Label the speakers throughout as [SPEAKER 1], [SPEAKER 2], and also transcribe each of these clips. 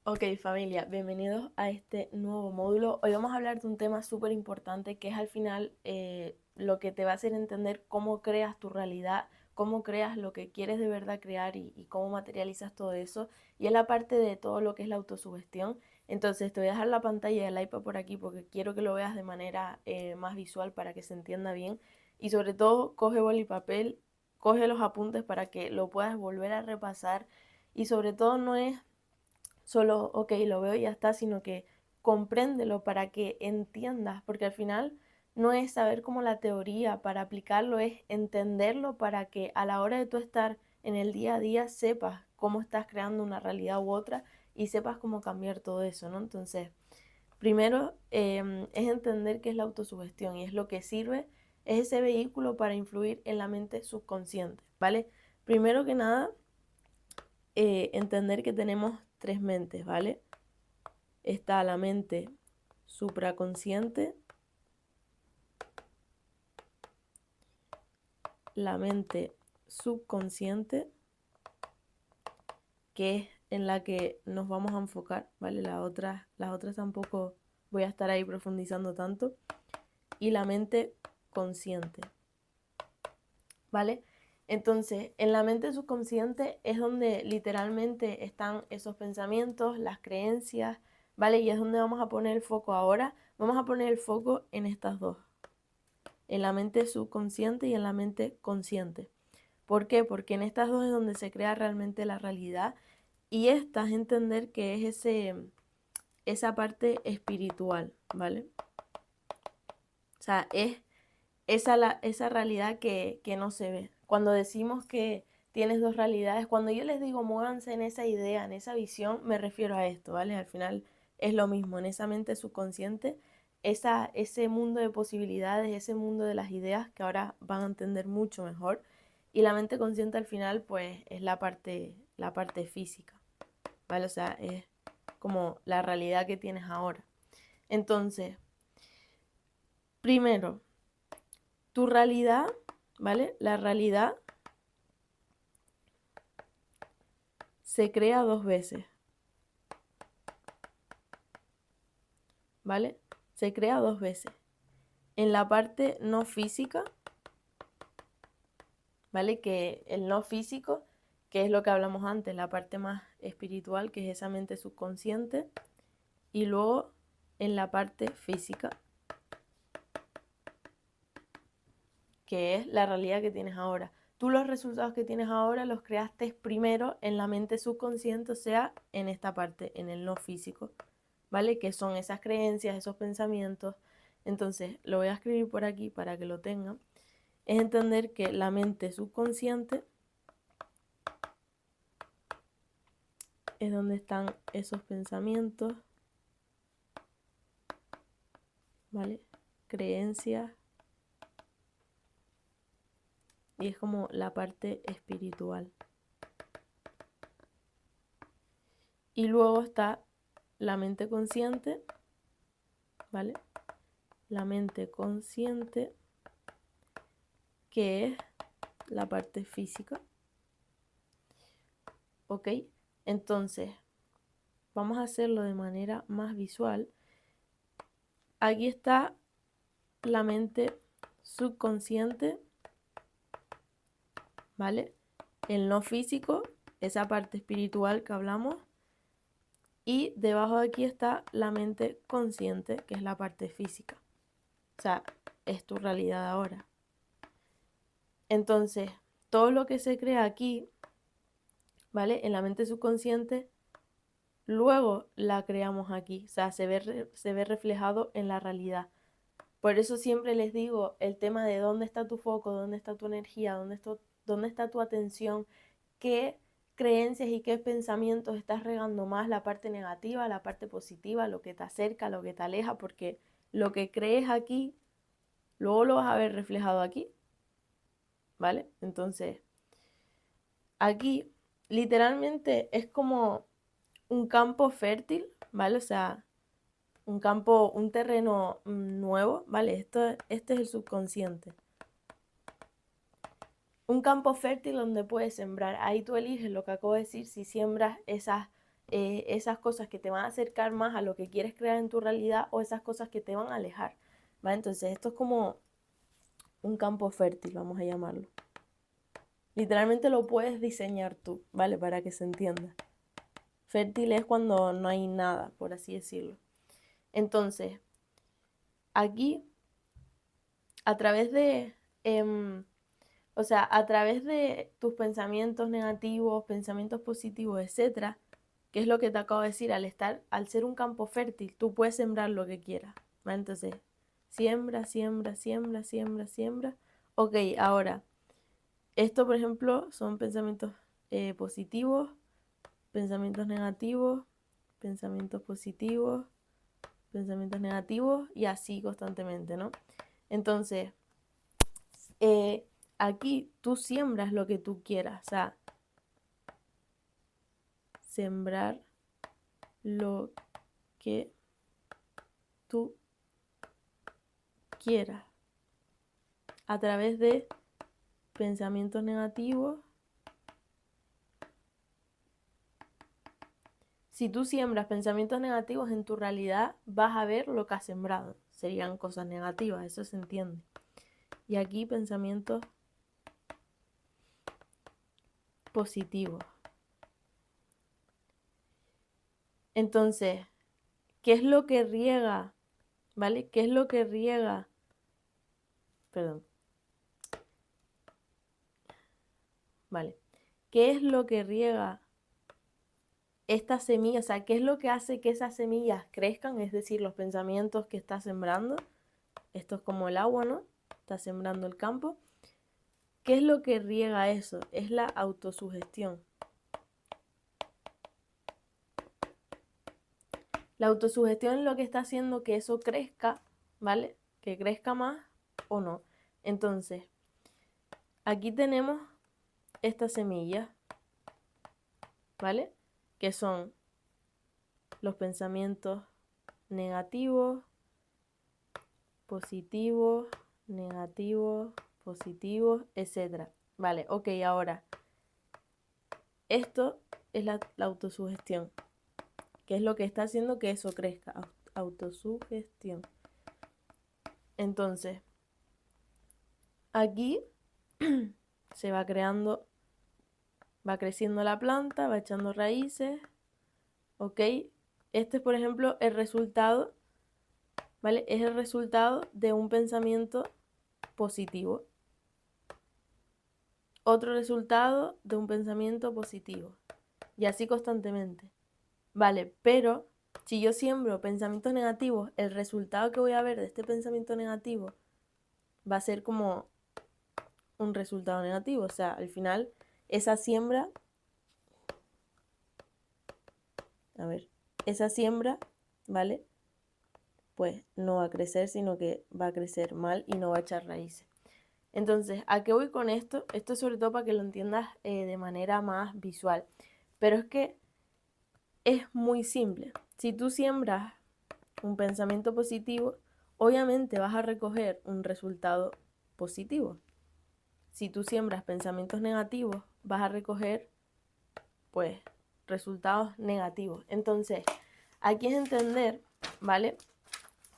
[SPEAKER 1] Ok, familia, bienvenidos a este nuevo módulo. Hoy vamos a hablar de un tema súper importante que es al final lo que te va a hacer entender cómo creas tu realidad, cómo creas lo que quieres de verdad crear y cómo materializas todo eso. Y es la parte de todo lo que es la autosugestión. Entonces te voy a dejar la pantalla del iPad por aquí porque quiero que lo veas de manera más visual para que se entienda bien. Y sobre todo, coge boli y papel, coge los apuntes para que lo puedas volver a repasar. Y sobre todo no es solo, ok, lo veo y ya está, sino que compréndelo para que entiendas, porque al final no es saber cómo la teoría para aplicarlo, es entenderlo para que a la hora de tú estar en el día a día sepas cómo estás creando una realidad u otra y sepas cómo cambiar todo eso, ¿no? Entonces, primero es entender qué es la autosugestión y es lo que sirve, es ese vehículo para influir en la mente subconsciente, ¿vale? Primero que nada, entender que tenemos tres mentes, ¿vale? Está la mente supraconsciente, la mente subconsciente, que es en la que nos vamos a enfocar, ¿vale? Las otras tampoco voy a estar ahí profundizando tanto, y la mente consciente, ¿vale? Entonces, en la mente subconsciente es donde literalmente están esos pensamientos, las creencias, ¿vale? Y es donde vamos a poner el foco ahora. Vamos a poner el foco en estas dos, en la mente subconsciente y en la mente consciente. ¿Por qué? Porque en estas dos es donde se crea realmente la realidad y esta es entender que es esa parte espiritual, ¿vale? O sea, es esa realidad que no se ve. Cuando decimos que tienes dos realidades, cuando yo les digo muévanse en esa idea, en esa visión, me refiero a esto, ¿vale? Al final es lo mismo, en esa mente subconsciente, ese mundo de posibilidades, ese mundo de las ideas que ahora van a entender mucho mejor. Y la mente consciente al final, pues, es la parte física, ¿vale? O sea, es como la realidad que tienes ahora. Entonces, primero, tu realidad, ¿vale? La realidad se crea dos veces, ¿vale? Se crea dos veces. En la parte no física, ¿vale? Que el no físico, que es lo que hablamos antes, la parte más espiritual, que es esa mente subconsciente. Y luego en la parte física, que es la realidad que tienes ahora. Tú los resultados que tienes ahora los creaste primero en la mente subconsciente, o sea, en esta parte, en el no físico, ¿vale? Que son esas creencias, esos pensamientos. Entonces, lo voy a escribir por aquí para que lo tengan. Es entender que la mente subconsciente es donde están esos pensamientos, ¿vale? Creencias, y es como la parte espiritual. Y luego está la mente consciente, ¿vale? La mente consciente, que es la parte física, ¿ok? Entonces, vamos a hacerlo de manera más visual. Aquí está la mente subconsciente, ¿vale? El no físico, esa parte espiritual que hablamos. Y debajo de aquí está la mente consciente, que es la parte física. O sea, es tu realidad ahora. Entonces, todo lo que se crea aquí, ¿vale? En la mente subconsciente, luego la creamos aquí. O sea, se ve reflejado en la realidad. Por eso siempre les digo el tema de dónde está tu foco, dónde está tu energía, dónde está tu atención, qué creencias y qué pensamientos estás regando más, la parte negativa, la parte positiva, lo que te acerca, lo que te aleja, porque lo que crees aquí, luego lo vas a ver reflejado aquí, ¿vale? Entonces, aquí literalmente es como un campo fértil, ¿vale? O sea, un campo, un terreno nuevo, ¿vale? Este es el subconsciente. Un campo fértil donde puedes sembrar. Ahí tú eliges lo que acabo de decir, si siembras esas cosas que te van a acercar más a lo que quieres crear en tu realidad o esas cosas que te van a alejar, ¿vale? Entonces esto es como un campo fértil, vamos a llamarlo. Literalmente lo puedes diseñar tú, ¿vale? Para que se entienda. Fértil es cuando no hay nada, por así decirlo. Entonces, aquí, a través de, a través de tus pensamientos negativos, pensamientos positivos, etcétera, que es lo que te acabo de decir, al ser un campo fértil, tú puedes sembrar lo que quieras, ¿vale? Entonces, siembra, siembra, siembra, siembra, siembra. Ok, ahora, esto, por ejemplo, son pensamientos positivos, pensamientos negativos, pensamientos positivos, pensamientos negativos y así constantemente, ¿no? Entonces, aquí tú siembras lo que tú quieras, o sea, sembrar lo que tú quieras a través de pensamientos negativos. Si tú siembras pensamientos negativos en tu realidad, vas a ver lo que has sembrado. Serían cosas negativas, eso se entiende. Y aquí pensamientos positivos. Entonces, ¿qué es lo que riega? ¿Vale? ¿Qué es lo que riega? Perdón. Vale. ¿Qué es lo que riega estas semillas? O sea, ¿qué es lo que hace que esas semillas crezcan? Es decir, los pensamientos que estás sembrando. Esto es como el agua, ¿no? Estás sembrando el campo. ¿Qué es lo que riega eso? Es la autosugestión. La autosugestión es lo que está haciendo que eso crezca, ¿vale? Que crezca más o no. Entonces, aquí tenemos estas semillas, ¿vale? Que son los pensamientos negativos, positivos, negativos, positivos, etc. Vale, ok, ahora, esto es la autosugestión, que es lo que está haciendo que eso crezca. Autosugestión. Entonces, aquí se va creando, va creciendo la planta, va echando raíces, ¿ok? Este es, por ejemplo, el resultado, ¿vale? Es el resultado de un pensamiento positivo. Otro resultado de un pensamiento positivo. Y así constantemente. Vale, pero si yo siembro pensamientos negativos, el resultado que voy a ver de este pensamiento negativo va a ser como un resultado negativo. O sea, al final, esa siembra, esa siembra, ¿vale? Pues no va a crecer, sino que va a crecer mal y no va a echar raíces. Entonces, ¿a qué voy con esto? Esto es sobre todo para que lo entiendas de manera más visual. Pero es que es muy simple. Si tú siembras un pensamiento positivo, obviamente vas a recoger un resultado positivo. Si tú siembras pensamientos negativos, vas a recoger, pues, resultados negativos. Entonces, aquí es entender, ¿vale?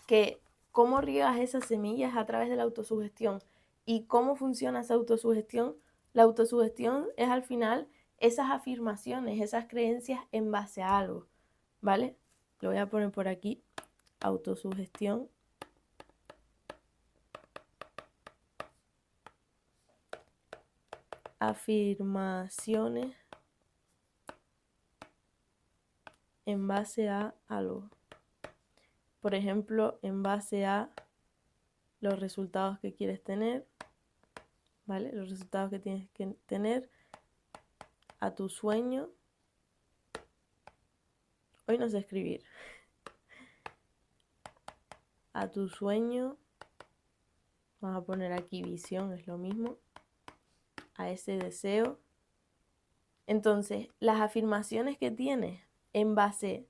[SPEAKER 1] Que cómo riegas esas semillas a través de la autosugestión y cómo funciona esa autosugestión. La autosugestión es al final esas afirmaciones, esas creencias en base a algo, ¿vale? Lo voy a poner por aquí, autosugestión. Afirmaciones en base a algo. Por ejemplo, en base a los resultados que quieres tener, ¿vale? Los resultados que tienes que tener, a tu sueño. Hoy no sé escribir. A tu sueño. Vamos a poner aquí visión, es lo mismo. A ese deseo. Entonces, las afirmaciones que tienes en base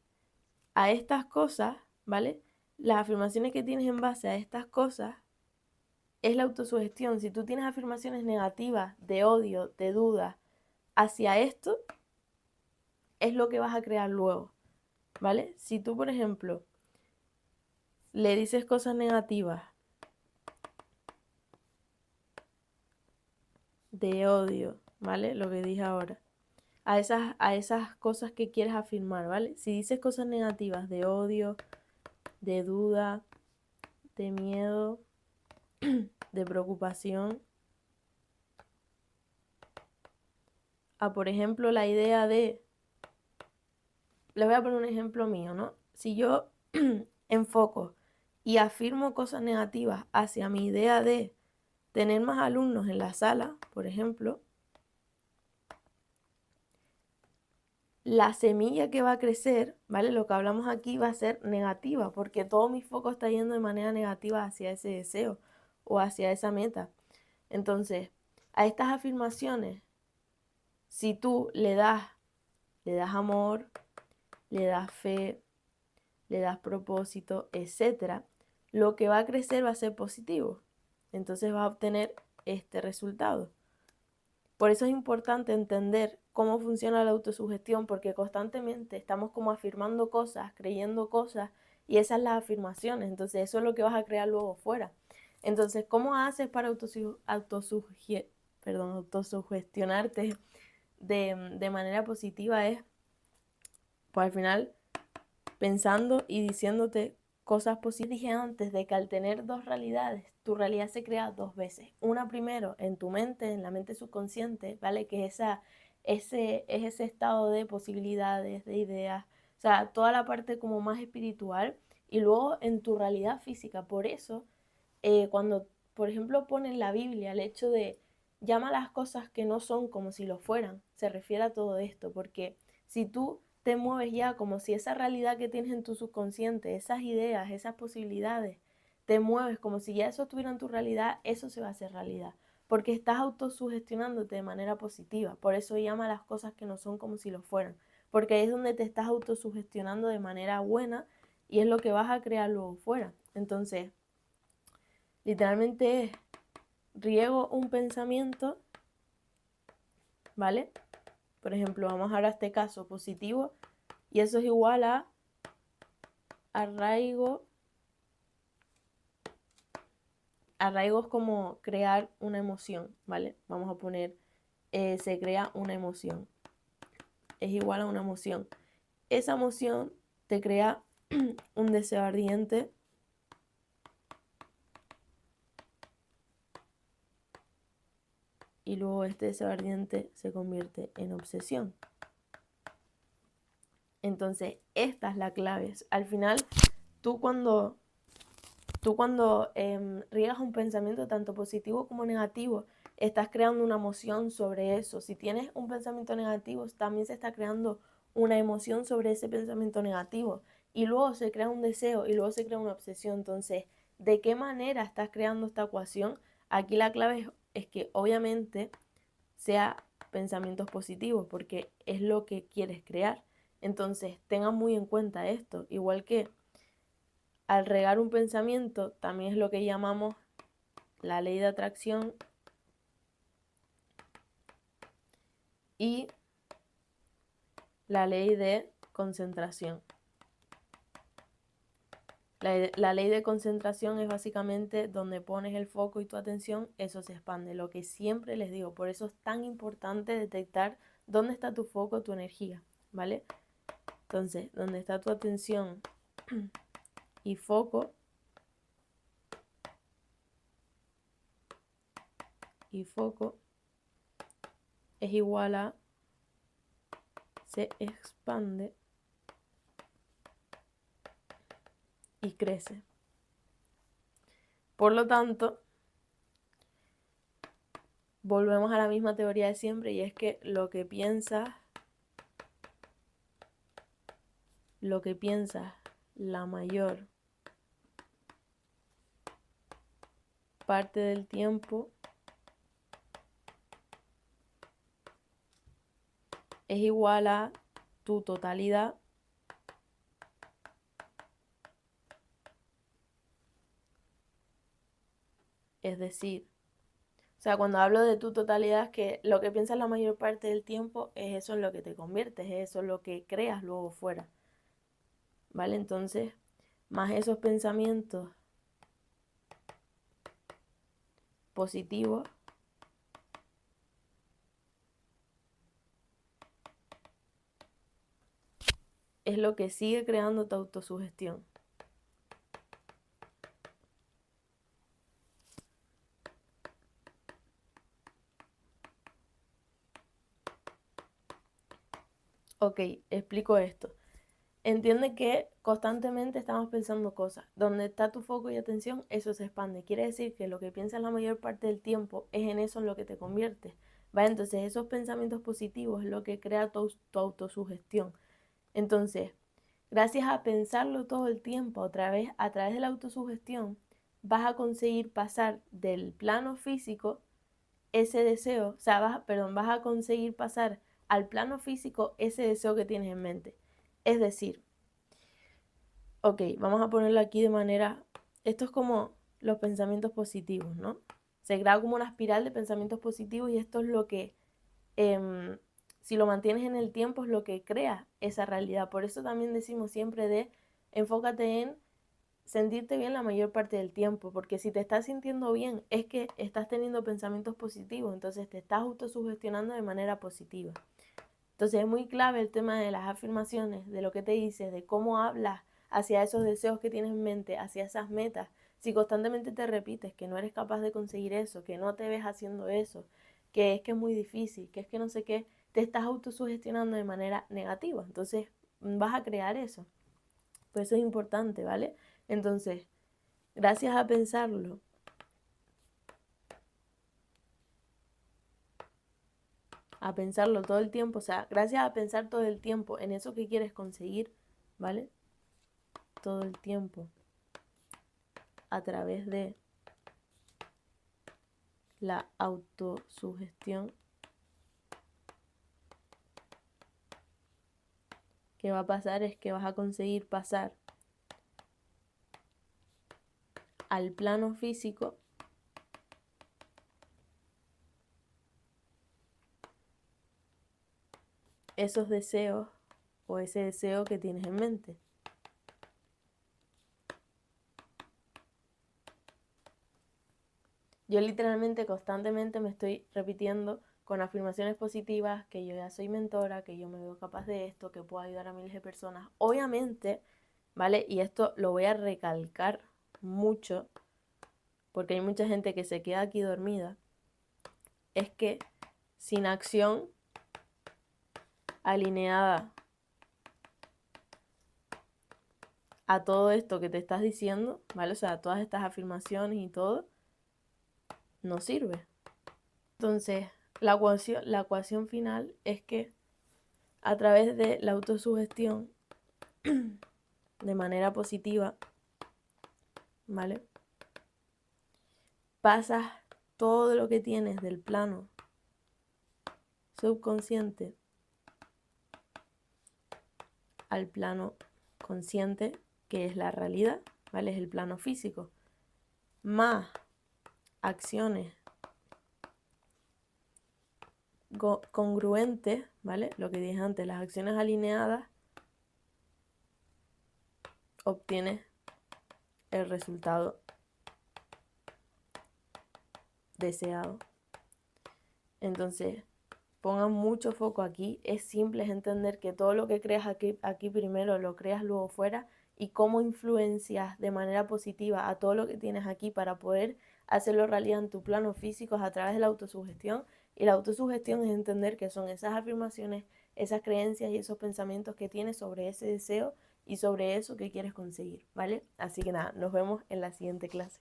[SPEAKER 1] a estas cosas, ¿vale? Las afirmaciones que tienes en base a estas cosas es la autosugestión. Si tú tienes afirmaciones negativas, de odio, de duda hacia esto, es lo que vas a crear luego, ¿vale? Si tú, por ejemplo, le dices cosas negativas de odio, ¿vale? Lo que dije ahora. A esas cosas que quieres afirmar, ¿vale? Si dices cosas negativas de odio, de duda, de miedo, de preocupación, por ejemplo, la idea de, les voy a poner un ejemplo mío, ¿no? Si yo enfoco y afirmo cosas negativas hacia mi idea de tener más alumnos en la sala, por ejemplo, la semilla que va a crecer, ¿vale? Lo que hablamos aquí va a ser negativa, porque todo mi foco está yendo de manera negativa hacia ese deseo o hacia esa meta. Entonces, a estas afirmaciones, si tú le das amor, le das fe, le das propósito, etcétera, lo que va a crecer va a ser positivo. Entonces vas a obtener este resultado. Por eso es importante entender cómo funciona la autosugestión, porque constantemente estamos como afirmando cosas, creyendo cosas, y esas son las afirmaciones. Entonces eso es lo que vas a crear luego fuera. Entonces, ¿cómo haces para autosugestionarte de manera positiva? Es, pues al final, pensando y diciéndote cosas positivas. Dije antes de que al tener dos realidades, tu realidad se crea dos veces. Una primero en tu mente, en la mente subconsciente, ¿vale? Que es ese estado de posibilidades, de ideas, o sea, toda la parte como más espiritual, y luego en tu realidad física. Por eso, cuando, por ejemplo, ponen la Biblia el hecho de llama las cosas que no son como si lo fueran, se refiere a todo esto, porque si tú te mueves ya como si esa realidad que tienes en tu subconsciente, esas ideas, esas posibilidades, te mueves como si ya eso estuviera en tu realidad, eso se va a hacer realidad, porque estás autosugestionándote de manera positiva. Por eso llama las cosas que no son como si lo fueran, porque ahí es donde te estás autosugestionando de manera buena y es lo que vas a crear luego fuera. Entonces, literalmente es riego un pensamiento, ¿vale? Por ejemplo, vamos ahora a este caso positivo, y eso es igual a arraigo. Arraigo es como crear una emoción, ¿vale? Vamos a poner, se crea una emoción. Es igual a una emoción. Esa emoción te crea un deseo ardiente. Y luego este deseo ardiente se convierte en obsesión. Entonces, esta es la clave. Al final, tú cuando riegas un pensamiento tanto positivo como negativo, estás creando una emoción sobre eso. Si tienes un pensamiento negativo, también se está creando una emoción sobre ese pensamiento negativo. Y luego se crea un deseo y luego se crea una obsesión. Entonces, ¿de qué manera estás creando esta ecuación? Aquí la clave es que obviamente sea pensamientos positivos, porque es lo que quieres crear. Entonces, tengan muy en cuenta esto. Igual que al regar un pensamiento, también es lo que llamamos la ley de atracción y la ley de concentración. La ley de concentración es básicamente donde pones el foco y tu atención, eso se expande. Lo que siempre les digo, por eso es tan importante detectar dónde está tu foco, tu energía, ¿vale? Entonces, donde está tu atención y foco, es igual a se expande y crece. Por lo tanto, volvemos a la misma teoría de siempre, y es que lo que piensas la mayor parte del tiempo es igual a tu totalidad es decir, sea, cuando hablo de tu totalidad, es que lo que piensas la mayor parte del tiempo es eso en lo que te conviertes, es eso en lo que creas luego fuera, ¿vale? Entonces, más esos pensamientos positivos es lo que sigue creando tu autosugestión. Ok, explico esto. Entiende que constantemente estamos pensando cosas. Donde está tu foco y atención, eso se expande. Quiere decir que lo que piensas la mayor parte del tiempo es en eso en lo que te conviertes. ¿Vale? Entonces esos pensamientos positivos es lo que crea tu autosugestión. Entonces, gracias a pensarlo todo el tiempo a través de la autosugestión, vas a conseguir pasar del plano físico ese deseo, o sea, vas a conseguir pasar al plano físico ese deseo que tienes en mente. Es decir, ok, vamos a ponerlo aquí de manera, esto es como los pensamientos positivos, ¿no? Se crea como una espiral de pensamientos positivos y esto es lo que, si lo mantienes en el tiempo, es lo que crea esa realidad. Por eso también decimos siempre de enfócate en sentirte bien la mayor parte del tiempo, porque si te estás sintiendo bien es que estás teniendo pensamientos positivos, entonces te estás autosugestionando de manera positiva. Entonces es muy clave el tema de las afirmaciones, de lo que te dices, de cómo hablas hacia esos deseos que tienes en mente, hacia esas metas. Si constantemente te repites que no eres capaz de conseguir eso, que no te ves haciendo eso, que es muy difícil, que es que no sé qué, te estás autosugestionando de manera negativa. Entonces vas a crear eso. Por eso es importante, ¿vale? Entonces, gracias a pensarlo, todo el tiempo, o sea, gracias a pensar todo el tiempo en eso que quieres conseguir, ¿vale? Todo el tiempo a través de la autosugestión, que va a pasar es que vas a conseguir pasar al plano físico esos deseos o ese deseo que tienes en mente. Yo literalmente constantemente me estoy repitiendo con afirmaciones positivas que yo ya soy mentora, que yo me veo capaz de esto, que puedo ayudar a miles de personas. Obviamente, ¿vale? Y esto lo voy a recalcar mucho porque hay mucha gente que se queda aquí dormida. Es que sin acción alineada a todo esto que te estás diciendo, ¿vale? O sea, a todas estas afirmaciones y todo, no sirve. Entonces, la ecuación final es que a través de la autosugestión, de manera positiva, ¿vale? Pasas todo lo que tienes del plano subconsciente al plano consciente, que es la realidad, ¿vale? Es el plano físico. Más acciones congruentes, ¿vale? Lo que dije antes, las acciones alineadas, obtienes el resultado deseado. Entonces, pongan mucho foco aquí. Es simple, es entender que todo lo que creas aquí primero lo creas luego fuera y cómo influencias de manera positiva a todo lo que tienes aquí para poder hacerlo realidad en tu plano físico a través de la autosugestión. Y la autosugestión es entender que son esas afirmaciones, esas creencias y esos pensamientos que tienes sobre ese deseo y sobre eso que quieres conseguir, ¿vale? Así que nada, nos vemos en la siguiente clase.